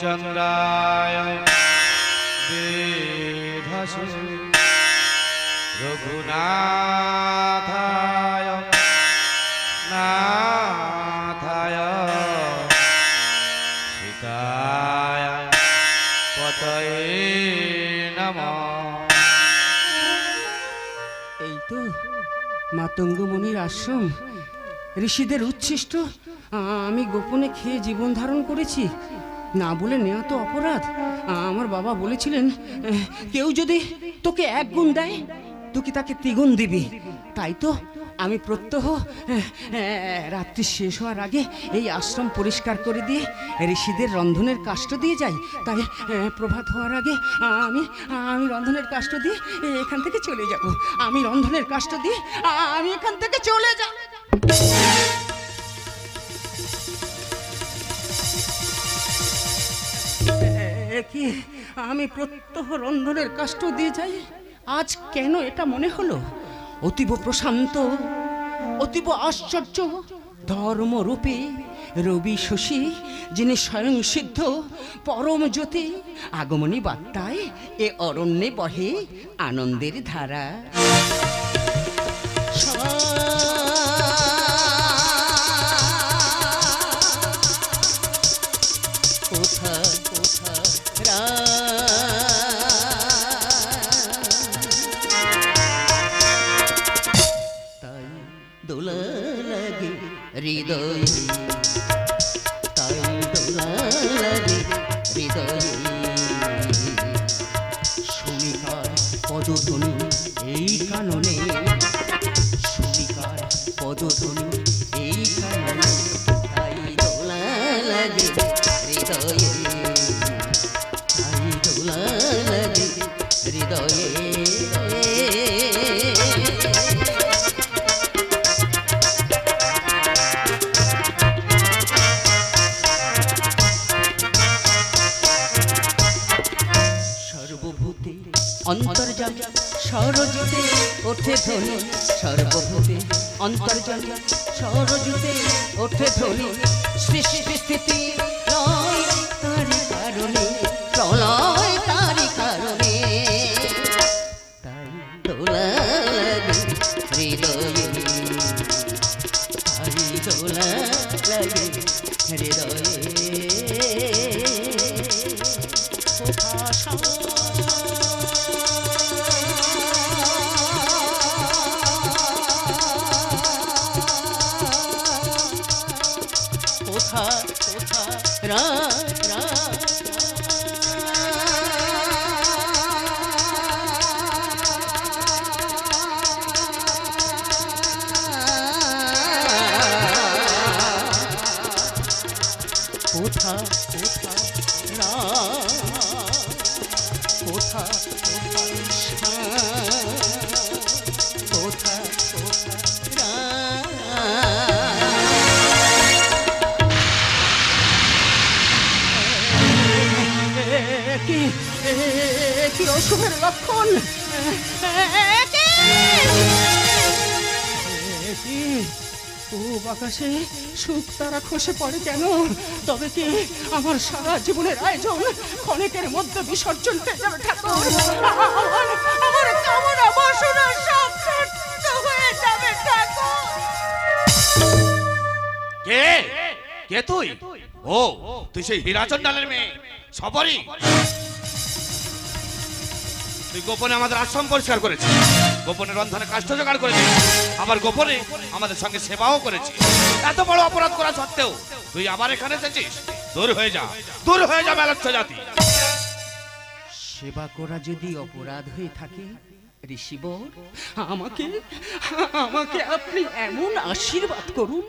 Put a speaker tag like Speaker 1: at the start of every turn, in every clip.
Speaker 1: रामचंद्राय वेधसे रघुनाथाय नाथाय सीताय पतये नमः।
Speaker 2: এই তো মাতঙ্গমণির আশ্রম, ঋষিদের উচ্ছিষ্ট আমি গোপনে খেয়ে জীবন ধারণ করেছি। না বলে নেওয়া তো অপরাধ। আমার বাবা বলেছিলেন, কেউ যদি তোকে এক গুণ দেয় তুই তাকে দ্বিগুণ দিবি। তাই তো আমি প্রত্যহ রাত্রি শেষ হওয়ার আগে এই আশ্রম পরিষ্কার করে দিয়ে ঋষিদের রন্ধনের কাষ্ঠ দিয়ে যাই। তাই প্রভাত হওয়ার আগে আমি রন্ধনের কাষ্ঠ দিয়ে এখান থেকে চলে যাব। আমি রন্ধনের কাষ্ঠ দিয়ে আমি এখান থেকে চলে যাব। কি আমি প্রত্যহ রন্ধনের কাষ্ঠ দিয়ে যাই? আজ কেন এটা মনে হলো? অতীব প্রশান্ত, অতীব আশ্চর্য ধর্মরূপে রবি শশী, যিনি স্বয়ং সিদ্ধ পরম জ্যোতি, আগমনী বার্তায় এ অরণ্যে বহে আনন্দের ধারা। তাই দোলা লাগে হৃদয়, তাই দোলা লাগে হৃদয়ে। শনিকার পদধ্বনি এই কাননে, শনিকার পদধ্বনি এই কাননে, তাই দোলা লাগে হৃদয়ে, তাই দোলা লাগে হৃদয়ে। সর্বভূতে অন্তর্যামী সরজুতে ওঠে ধ্বনি, সর্বভূতে অন্তর্যামী সরজুতে ওঠে ধ্বনি। সৃষ্টি স্থিতি লয় তারি কারণে, প্রলয় তারি কারণে, তাই দোলা লাগে হৃদয়ে, তাই দোলা লাগে হৃদয়ে। রা রা কোথা কোথা রা কোথা কোথা কোথা রা। কি অশুভের লক্ষণ? আকাশে সুখ তারা খসে পড়ে কেন? তবে কি আমার সারা জীবনের আয়োজন ক্ষণিকের মধ্যে বিসর্জন হয়ে যাবে ঠাকুর? আমার কামনা বাসনা সব নষ্ট হয়ে যাবে ঠাকুর।
Speaker 1: কে কে তুই? ও তুই সেই হীরাচন্দালের মেয়ে সবরী। তুই গোপনে আমাদের আশ্রম পরিষ্কার করেছিস, গোপনে রন্ধনে কাষ্ঠ জোগাড় করেছিস, আবার গোপনে আমাদের সঙ্গে সেবাও করেছিস। এত বড় অপরাধ করা সত্ত্বেও তুই আবার এখানে এসেছিস? দূর হয়ে যা, দূর হয়ে যা ম্লাচ্ছ জাতি।
Speaker 2: সেবা করা যদি অপরাধ হয়ে থাকে ঋষিবর, আমাকে আমাকে আপনি এমন আশীর্বাদ করুন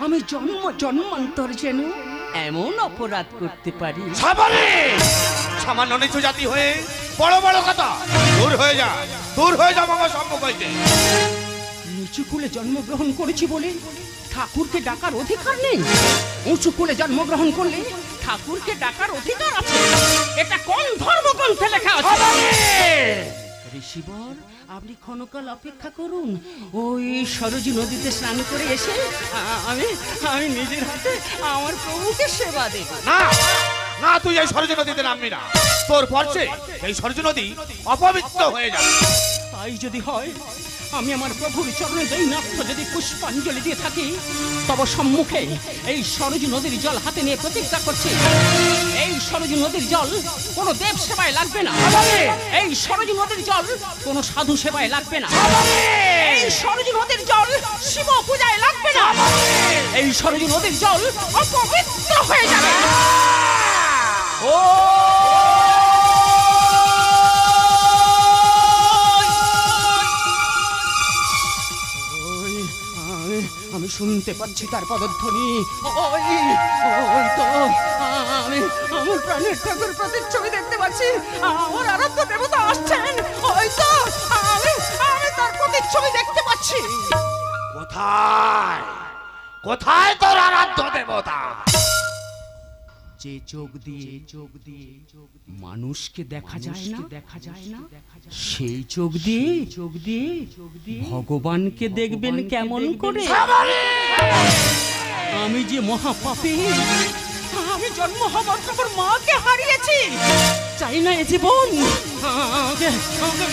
Speaker 2: আমি জন্ম জন্মান্তর যেন এমন অপরাধ করতে পারি।
Speaker 1: সামান্য নিচু জাতি হয়ে বড় বড় কথা। দূর হয়ে যা, দূর হয়ে যা বাবা সম্মুখ হইতে।
Speaker 2: নিচু কুলে জন্মগ্রহণ করেছি বলে ঠাকুরকে ডাকার অধিকার নেই? উঁচু কুলে জন্মগ্রহণ করলে ঠাকুরকে ডাকার অধিকার আছে। এটা কোন ধর্মগ্রন্থে লেখা আছে? ঋষিবর, আপনি ক্ষণকাল অপেক্ষা করুন। ওই সরজু নদীতে স্নান করে এসে আমি নিজের হাতে আমার প্রভুকে সেবা দেব।
Speaker 1: না, না, তুই এই সরজু নদীতে নামবি না। তোর পর্ষে এই সরজু নদী অপবিত্র হয়ে যাবে।
Speaker 2: তাই যদি হয়, আমি আমার প্রভুর চরণে দৈনাত্য যদি পুষ্পাঞ্জলি দিয়ে থাকি, তব সম্মুখে এই সরজু নদীর জল হাতে নিয়ে প্রতিজ্ঞা করছি, এই সরজু নদীর জল কোনো দেব সেবায় লাগবে না, এই সরজু নদীর জল কোনো সাধু সেবায় লাগবে না, এই সরজু নদীর জল শিব পূজায় লাগবে না, এই সরজু নদীর জল অপবিত্র হয়ে যাবে। ও আমি শুনতে পাচ্ছি তার পদধ্বনি। ওই ওই তো আমি আমার প্রাণের ঠাকুর প্রতিচ্ছবি দেখতে পাচ্ছি। আমার আরাধ্য দেবতা আসছেন। ওই তো আমি তার প্রতিচ্ছবি দেখতে পাচ্ছি।
Speaker 1: কোথায় কোথায় তোর আরাধ্য দেবতা?
Speaker 2: যে চোখ দিয়ে মানুষকে দেখা যায় না, সেই চোখ দিয়ে ভগবানকে দেখবেন কেমন করে? আমি যে মহাপাপী, আমি জন্ম হবার পর মাকে হারিয়েছি। চাই না এ জীবন, আমাকে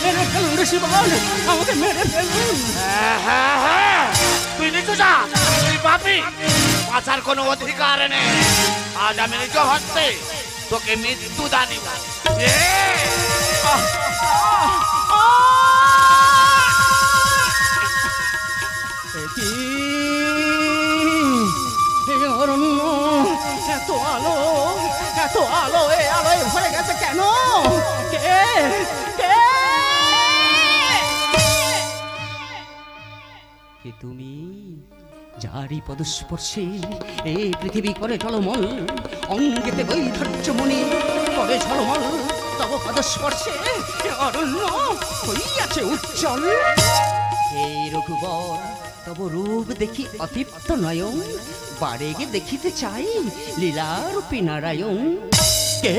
Speaker 2: মেরে ফেলুন ঋষিবর, আমাকে মেরে ফেলুন।
Speaker 1: তুই নিচু যা, তুই পাপী, বাঁচার কোনো অধিকার নেই। আজ আমি নিজ হস্তে তোকে মৃত্যু দানি।
Speaker 2: অরণ্য এত আলো, এই আলোয় ভরে গেছে কেন? কে তুমি? যারি পদস্পর্শে এই পৃথিবী করে ঝলমল, অঙ্গেতে বৈধর্য মনি করে ঝলমল, তব পদস্পর্শে অরণ্য হইয়াছে উজ্জ্বল। হে রঘুবর, তব রূপ দেখি অতৃপ্ত নয়ন, বারে গে দেখিতে চাই লীলারূপী নারায়ণ। কে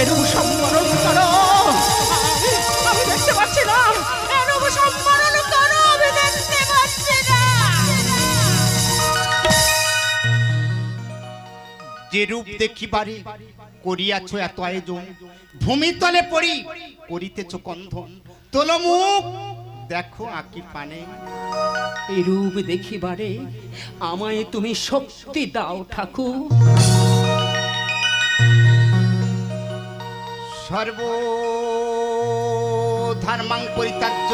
Speaker 2: এরূপ সম্বরণ করো? আমি দেখতে পাচ্ছি না। এরূপ সম্বরণ করো, আমি দেখতে পাচ্ছি না।
Speaker 3: যে রূপ দেখিবারে করিয়াছ এত আয়োজন, ভূমিতলে পড়ি করিতেছ কন্ধন, তোল মুখ দেখো আঁকি পানে।
Speaker 2: এই রূপ দেখিবারে আমায় তুমি শক্তি দাও ঠাকুর।
Speaker 3: সর্বধর্মাং পরিত্যাজ্য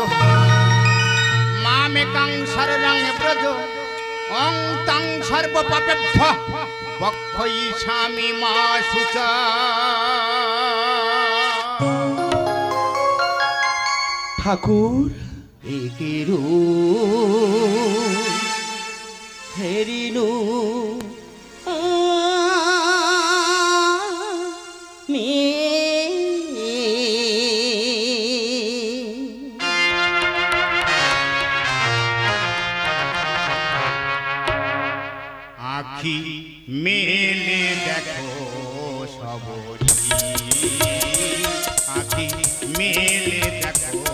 Speaker 3: মামেকাং শরণং ব্রজ, অং তং সর্বপাপেভ্যঃ বক্ষয়িষ্যামি মা শুচা।
Speaker 1: ঠাকুর,
Speaker 2: একেরু হেরিনু
Speaker 3: আখি মেলে দেখো সবরি, আখি মেলে দেখো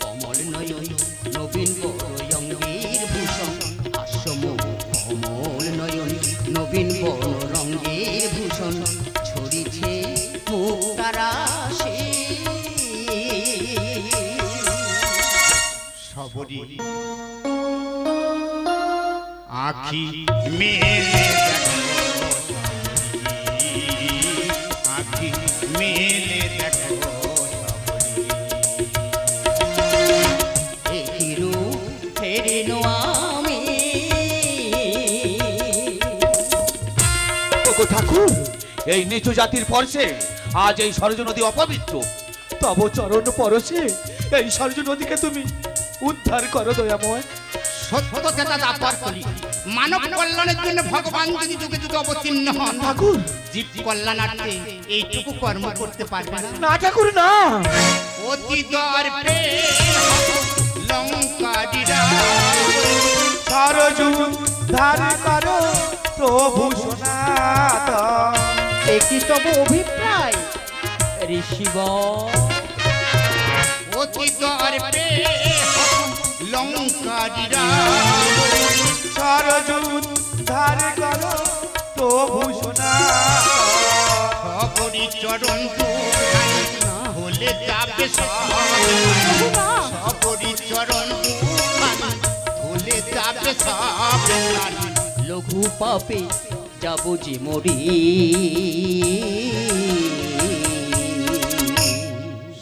Speaker 2: কমল নয়ন নবীন বরঙ্গের ভূষণ, আশ্রম কমল নয়ন নবীন বরঙ্গের ভূষণ, ছড়িছে মুক্তারাশি।
Speaker 3: সবরি আখি মেলে দেখো সবরি, আখি মেলে দেখো
Speaker 1: ঠাকুর, এই নিচু জাতির পরশে আজ এই সরজু নদী অপবিত্র। তব চরণ পরশে এই সরজু নদীকে তুমি উদ্ধার করো দয়াময়।
Speaker 3: সত্যতা দাপার করি, মানব কল্যাণের জন্য ভগবান যদি যুগে যুগে অবতীর্ণ হন,
Speaker 1: ঠাকুর
Speaker 3: জীব কল্যাণার্থে এইটুকু কর্ম করতে পারবে না?
Speaker 1: না ঠাকুর না।
Speaker 3: অতি দর্পে লঙ্কারিরা
Speaker 1: সরজু ধার করো প্রভু সনাতন।
Speaker 2: একই তব অভিপ্রায় ঋষিব?
Speaker 3: অতি দর্পে লঙ্কারীরা
Speaker 1: সরজুত ধারে করো প্রভু সোনা
Speaker 3: সকরি চরণ হলে যাবে সকরি চরণ হলে যাবে সব
Speaker 2: লঘু পাপে যাব যে মরি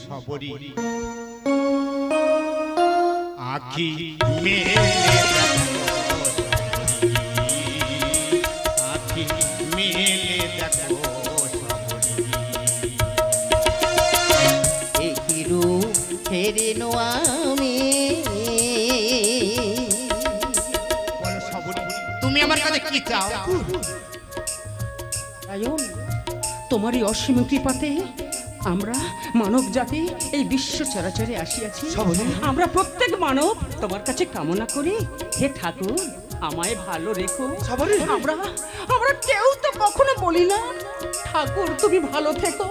Speaker 3: সবরি আখি মেলে আখি মেলে দেখো
Speaker 2: একিরু হেরে নো আমি
Speaker 3: বলো সবরি তুমি আমার কাছে কি চাও?
Speaker 2: আয়ন তোমারই অসীম কৃপাতে আমরা মানব জাতি এই বিশ্ব চরাচরে আসিয়াছি। আমরা প্রত্যেক মানব তোমার কাছে কামনা করি, হে ঠাকুর আমায় ভালো রেখো। আমরা আমরা কেউ তো কখনো বলি না ঠাকুর তুমি ভালো থেকো।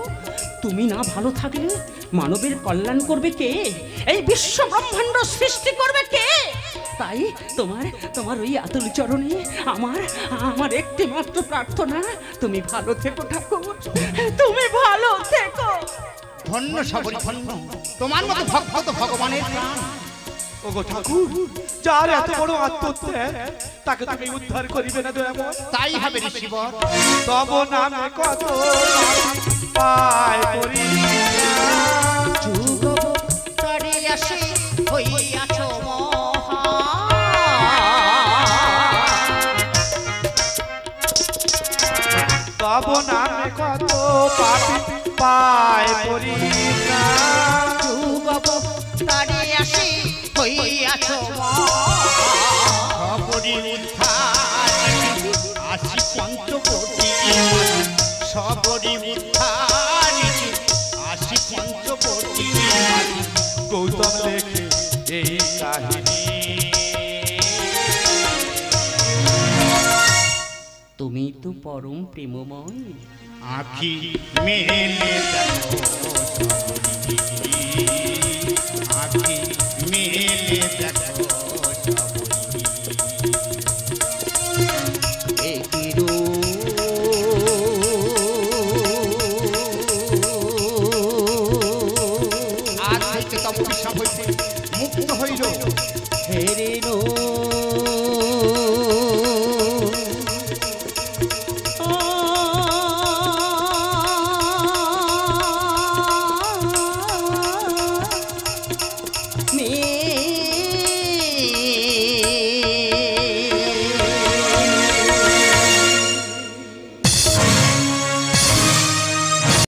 Speaker 2: তুমি না ভালো থাকলে মানবের কল্যাণ করবে কে? এই বিশ্ব ব্রহ্মাণ্ড সৃষ্টি করবে কে? তাই তোমার তোমার ওই আতুল চরণে আমার আমার একটি মাত্র প্রার্থনা, তুমি ভালো থেকো ঠাকুর, তুমি ভালো থেকো।
Speaker 3: ধন্য সবরি ধন্য, তোমার মতো ভক্ত তো ভগবানের প্রাণ।
Speaker 1: ওগো ঠাকুর, যার এত বড় আত্মত্যাগ তাকে তুমি উদ্ধার করিবে না দয়াময়?
Speaker 3: তাই হবে ঋষিবর।
Speaker 1: তব নামে কত পায় করি
Speaker 2: যুগ তারে আসে হইয়াছ মহা,
Speaker 1: তব নামে কত পাপী পায় করি
Speaker 2: যুগ তারে আসে হইয়াছ
Speaker 3: সবরি উদ্ধার আসি পঞ্চকোটি, সবরি উদ্ধার আসি পঞ্চকোটি।
Speaker 1: গৌতম লেখে এই কাহিনী।
Speaker 2: তুমি তো পরম প্রেমময়।
Speaker 3: আখি মেলে দেখো